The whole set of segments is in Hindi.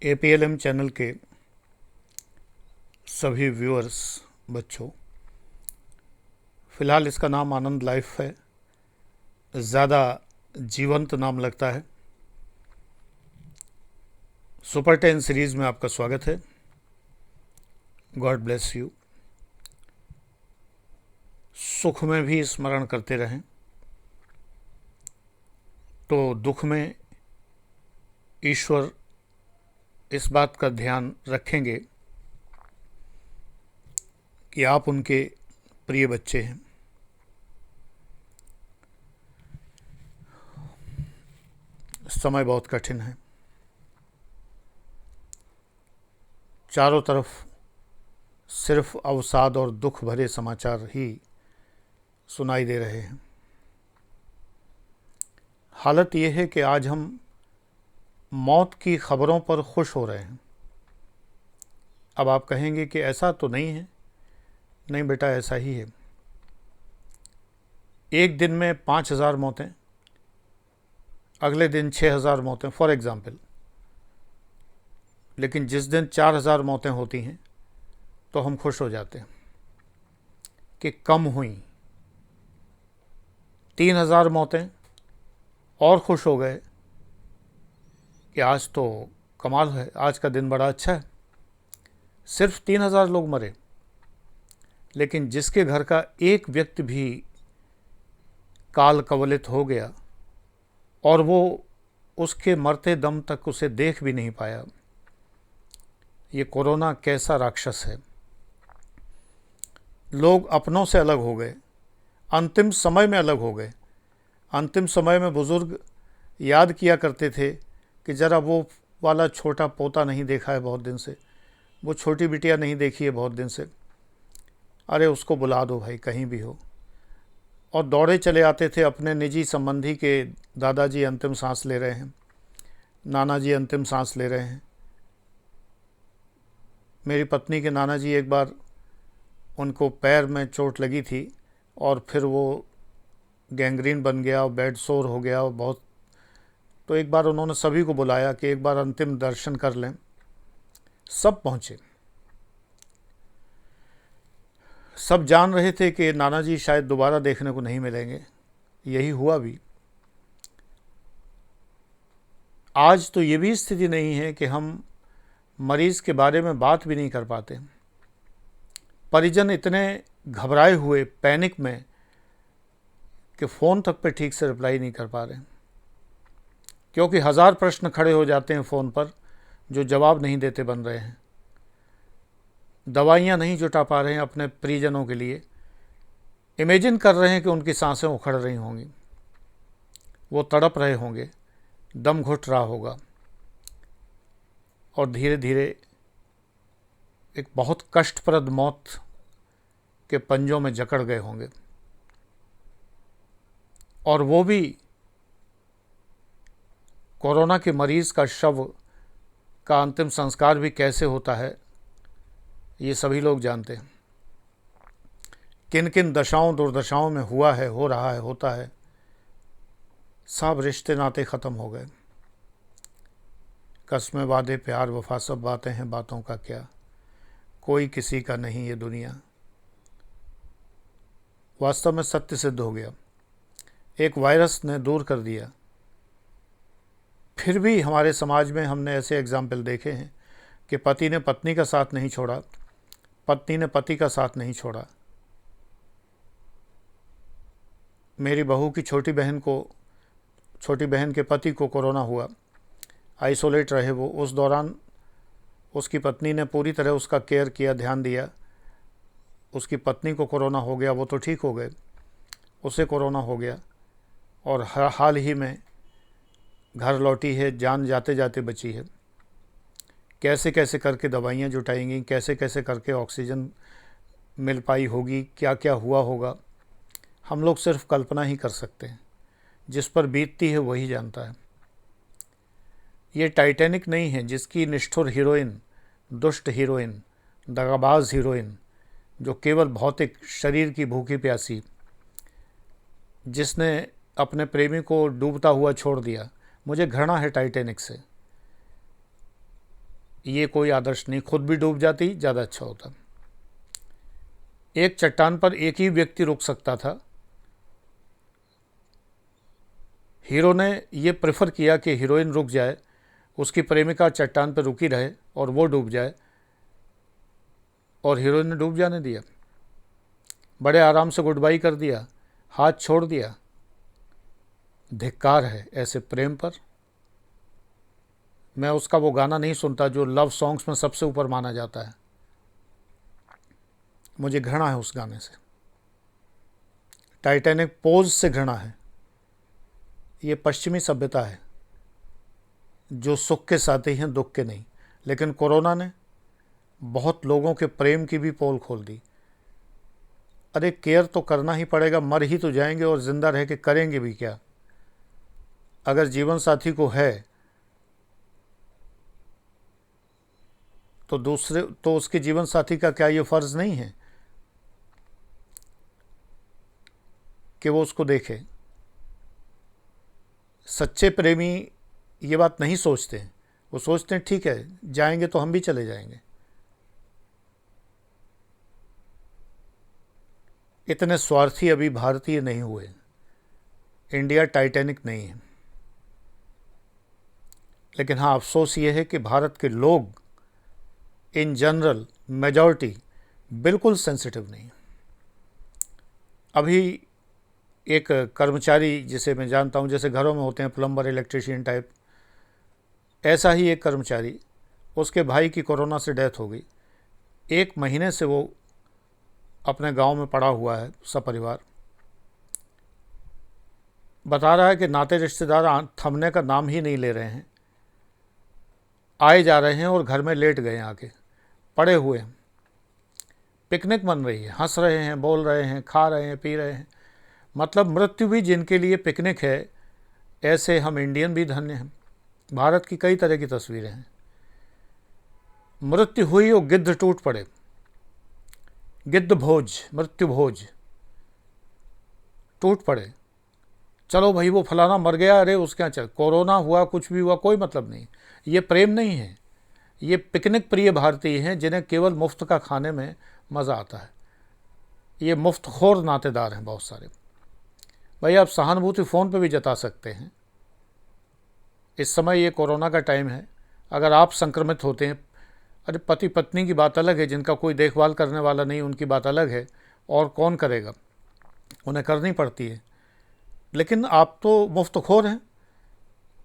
APLM चैनल के सभी व्यूअर्स बच्चों, फ़िलहाल इसका नाम आनंद लाइफ है। ज़्यादा जीवंत नाम लगता है। सुपर 10 सीरीज़ में आपका स्वागत है। God bless you. सुख में भी स्मरण करते रहें तो दुख में ईश्वर इस बात का ध्यान रखेंगे कि आप उनके प्रिय बच्चे हैं। समय बहुत कठिन है। चारों तरफ सिर्फ अवसाद और दुख भरे समाचार ही सुनाई दे रहे हैं। हालत यह है कि आज हम मौत की खबरों पर खुश हो रहे हैं। अब आप कहेंगे कि ऐसा तो नहीं है। नहीं बेटा, ऐसा ही है। एक दिन में 5,000 मौतें, अगले दिन 6,000 मौतें, फॉर एग्ज़ाम्पल। लेकिन जिस दिन 4,000 मौतें होती हैं तो हम खुश हो जाते हैं कि कम हुई। 3,000 मौतें और खुश हो गए कि आज तो कमाल है, आज का दिन बड़ा अच्छा है। सिर्फ 3,000 लोग मरे, लेकिन जिसके घर का एक व्यक्ति भी काल कवलित हो गया और वो उसके मरते दम तक उसे देख भी नहीं पाया। ये कोरोना कैसा राक्षस है। लोग अपनों से अलग हो गए, अंतिम समय में अलग हो गए। अंतिम समय में बुज़ुर्ग याद किया करते थे कि ज़रा वो वाला छोटा पोता नहीं देखा है बहुत दिन से, वो छोटी बिटिया नहीं देखी है बहुत दिन से, अरे उसको बुला दो भाई कहीं भी हो। और दौड़े चले आते थे अपने निजी संबंधी के दादाजी अंतिम सांस ले रहे हैं, नाना जी अंतिम सांस ले रहे हैं। मेरी पत्नी के नाना जी, एक बार उनको पैर में चोट लगी थी और फिर वो गैंग्रीन बन गया और बेड सोर हो गया और बहुत। तो एक बार उन्होंने सभी को बुलाया कि एक बार अंतिम दर्शन कर लें। सब पहुँचे। सब जान रहे थे कि नाना जी शायद दोबारा देखने को नहीं मिलेंगे। यही हुआ भी। आज तो ये भी स्थिति नहीं है कि हम मरीज़ के बारे में बात भी नहीं कर पाते। परिजन इतने घबराए हुए, पैनिक में, कि फ़ोन तक पे ठीक से रिप्लाई नहीं कर पा रहे, क्योंकि 1000 प्रश्न खड़े हो जाते हैं फ़ोन पर जो जवाब नहीं देते बन रहे हैं। दवाइयाँ नहीं जुटा पा रहे हैं अपने परिजनों के लिए। इमेजिन कर रहे हैं कि उनकी सांसें उखड़ रही होंगी, वो तड़प रहे होंगे, दम घुट रहा होगा और धीरे धीरे एक बहुत कष्टप्रद मौत के पंजों में जकड़ गए होंगे। और वो भी कोरोना के मरीज़ का शव का अंतिम संस्कार भी कैसे होता है ये सभी लोग जानते हैं। किन किन दशाओं दुर्दशाओं में हुआ है, हो रहा है, होता है। सब रिश्ते नाते ख़त्म हो गए। कस्में वादे प्यार वफा सब बातें हैं, बातों का क्या, कोई किसी का नहीं ये दुनिया। वास्तव में सत्य सिद्ध हो गया। एक वायरस ने दूर कर दिया। फिर भी हमारे समाज में हमने ऐसे एग्जाम्पल देखे हैं कि पति ने पत्नी का साथ नहीं छोड़ा, पत्नी ने पति का साथ नहीं छोड़ा। मेरी बहू की छोटी बहन के पति को कोरोना हुआ, आइसोलेट रहे वो। उस दौरान उसकी पत्नी ने पूरी तरह उसका केयर किया, ध्यान दिया। उसकी पत्नी को कोरोना हो गया, वो तो ठीक हो गए, उसे कोरोना हो गया और हाल ही में घर लौटी है, जान जाते जाते बची है। कैसे कैसे करके दवाइयाँ जुटाएंगी, कैसे कैसे करके ऑक्सीजन मिल पाई होगी, क्या क्या हुआ होगा, हम लोग सिर्फ कल्पना ही कर सकते हैं। जिस पर बीतती है वही जानता है। ये टाइटैनिक नहीं है जिसकी निष्ठुर हीरोइन, दुष्ट हीरोइन, दगाबाज हीरोइन, जो केवल भौतिक शरीर की भूखी प्यासी, जिसने अपने प्रेमी को डूबता हुआ छोड़ दिया। मुझे घृणा है टाइटैनिक से। ये कोई आदर्श नहीं, खुद भी डूब जाती ज़्यादा अच्छा होता। एक चट्टान पर एक ही व्यक्ति रुक सकता था। हीरो ने ये प्रेफर किया कि हीरोइन रुक जाए, उसकी प्रेमिका चट्टान पर रुकी रहे और वो डूब जाए, और हीरोइन ने डूब जाने दिया। बड़े आराम से गुड बाई कर दिया, हाथ छोड़ दिया। धिक्कार है ऐसे प्रेम पर। मैं उसका वो गाना नहीं सुनता जो लव सॉन्ग्स में सबसे ऊपर माना जाता है, मुझे घृणा है उस गाने से। टाइटैनिक पोज से घृणा है। ये पश्चिमी सभ्यता है जो सुख के साथी हैं, दुख के नहीं। लेकिन कोरोना ने बहुत लोगों के प्रेम की भी पोल खोल दी। अरे केयर तो करना ही पड़ेगा, मर ही तो जाएंगे, और ज़िंदा रह के करेंगे भी क्या? अगर जीवन साथी को है तो उसके जीवन साथी का क्या ये फ़र्ज़ नहीं है कि वो उसको देखे? सच्चे प्रेमी ये बात नहीं सोचते हैं। वो सोचते हैं ठीक है, जाएंगे तो हम भी चले जाएंगे। इतने स्वार्थी अभी भारतीय नहीं हुए। इंडिया टाइटैनिक नहीं है। लेकिन हाँ, अफसोस ये है कि भारत के लोग इन जनरल मेजॉरिटी बिल्कुल सेंसिटिव नहीं है। अभी एक कर्मचारी जिसे मैं जानता हूँ, जैसे घरों में होते हैं प्लम्बर, इलेक्ट्रिशियन टाइप, ऐसा ही एक कर्मचारी, उसके भाई की कोरोना से डेथ हो गई। 1 महीने से वो अपने गांव में पड़ा हुआ है, सपरिवार। बता रहा है कि नाते रिश्तेदार थमने का नाम ही नहीं ले रहे हैं, आए जा रहे हैं और घर में लेट गए, आके पड़े हुए हैं। पिकनिक बन रही है, हंस रहे हैं, बोल रहे हैं, खा रहे हैं, पी रहे हैं। मतलब मृत्यु भी जिनके लिए पिकनिक है, ऐसे हम इंडियन भी धन्य हैं। भारत की कई तरह की तस्वीरें हैं। मृत्यु हुई और गिद्ध टूट पड़े, गिद्ध भोज, मृत्यु भोज, टूट पड़े। चलो भाई वो फलाना मर गया, अरे उसके यहाँ चल, कोरोना हुआ, कुछ भी हुआ, कोई मतलब नहीं। ये प्रेम नहीं है, ये पिकनिक प्रिय भारतीय हैं जिन्हें केवल मुफ्त का खाने में मज़ा आता है। ये मुफ्तखोर नातेदार हैं बहुत सारे। भाई आप सहानुभूति फ़ोन पे भी जता सकते हैं। इस समय ये कोरोना का टाइम है, अगर आप संक्रमित होते हैं, अरे पति पत्नी की बात अलग है, जिनका कोई देखभाल करने वाला नहीं, उनकी बात अलग है, और कौन करेगा, उन्हें करनी पड़ती है। लेकिन आप तो मुफ्तखोर हैं,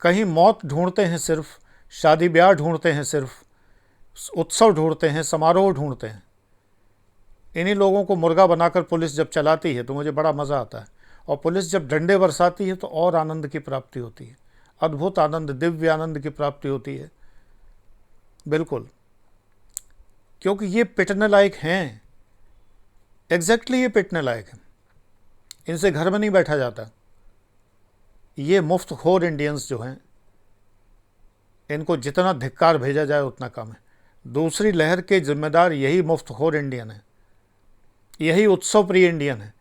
कहीं मौत ढूंढते हैं, सिर्फ शादी ब्याह ढूंढते हैं, सिर्फ उत्सव ढूंढते हैं, समारोह ढूंढते हैं। इन्हीं लोगों को मुर्गा बनाकर पुलिस जब चलाती है तो मुझे बड़ा मज़ा आता है, और पुलिस जब डंडे बरसाती है तो और आनंद की प्राप्ति होती है, अद्भुत आनंद, दिव्य आनंद की प्राप्ति होती है। बिल्कुल, क्योंकि ये पिटने लायक हैं, एग्जैक्टली ये पिटने लायक हैं, इनसे घर में नहीं बैठा जाता। ये मुफ्तखोर इंडियंस जो हैं, इनको जितना धिक्कार भेजा जाए उतना कम है। दूसरी लहर के जिम्मेदार यही मुफ्तखोर इंडियन है, यही उत्सव प्रिय इंडियन है।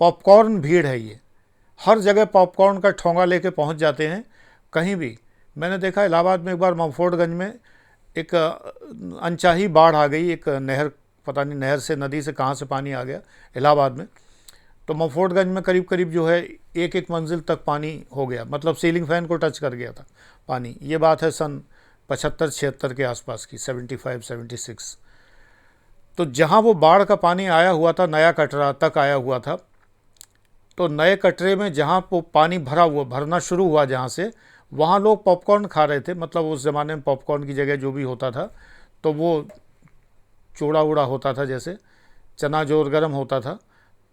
पॉपकॉर्न भीड़ है, ये हर जगह पॉपकॉर्न का ठोंगा लेके पहुंच जाते हैं कहीं भी। मैंने देखा इलाहाबाद में एक बार ममफोर्डगंज में एक अनचाही बाढ़ आ गई, एक नहर, पता नहीं नहर से, नदी से कहाँ से पानी आ गया इलाहाबाद में। तो ममफोर्डगंज में करीब करीब जो है 1-1 मंजिल तक पानी हो गया, मतलब सीलिंग फैन को टच कर गया था पानी। ये बात है सन 75-76 के आसपास की, 75-76। तो जहाँ वो बाढ़ का पानी आया हुआ था, नया कटरा तक आया हुआ था, तो नए कटरे में जहाँ वो पानी भरना शुरू हुआ, जहाँ से, वहाँ लोग पॉपकॉर्न खा रहे थे। मतलब उस ज़माने में पॉपकॉर्न की जगह जो भी होता था तो वो चूड़ा उड़ा होता था, जैसे चना जोर गर्म होता था,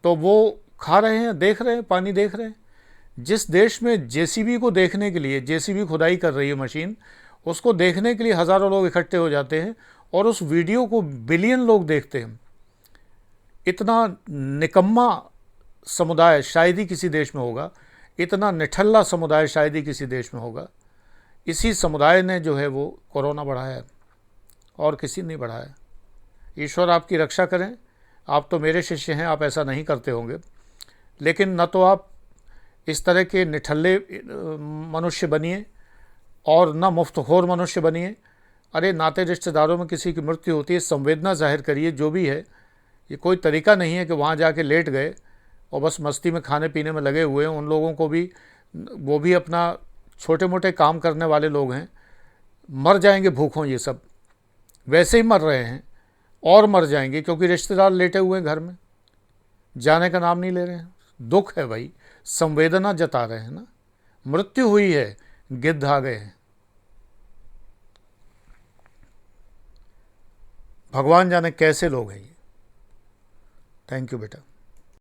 तो वो खा रहे हैं, देख रहे हैं, पानी देख रहे हैं। जिस देश में जेसीबी को देखने के लिए, जेसीबी खुदाई कर रही है मशीन, उसको देखने के लिए हज़ारों लोग इकट्ठे हो जाते हैं, और उस वीडियो को बिलियन लोग देखते हैं। इतना निकम्मा समुदाय शायद ही किसी देश में होगा, इतना निठल्ला समुदाय शायद ही किसी देश में होगा। इसी समुदाय ने जो है वो कोरोना बढ़ाया, और किसी ने बढ़ाया। ईश्वर आपकी रक्षा करें। आप तो मेरे शिष्य हैं, आप ऐसा नहीं करते होंगे, लेकिन न तो आप इस तरह के निठल्ले मनुष्य बनिए, और न मुफ्तखोर मनुष्य बनिए, अरे नाते रिश्तेदारों में किसी की मृत्यु होती है, संवेदना जाहिर करिए, जो भी है। ये कोई तरीका नहीं है कि वहाँ जाके लेट गए और बस मस्ती में खाने पीने में लगे हुए हैं। उन लोगों को भी, वो भी अपना छोटे मोटे काम करने वाले लोग हैं, मर जाएंगे भूखों ये सब, वैसे ही मर रहे हैं और मर जाएंगे, क्योंकि रिश्तेदार लेटे हुए हैं घर में, जाने का नाम नहीं ले रहे हैं। दुख है भाई, संवेदना जता रहे हैं ना। मृत्यु हुई है, गिद्ध आ गए हैं। भगवान जाने कैसे लोग हैं ये। थैंक यू बेटा।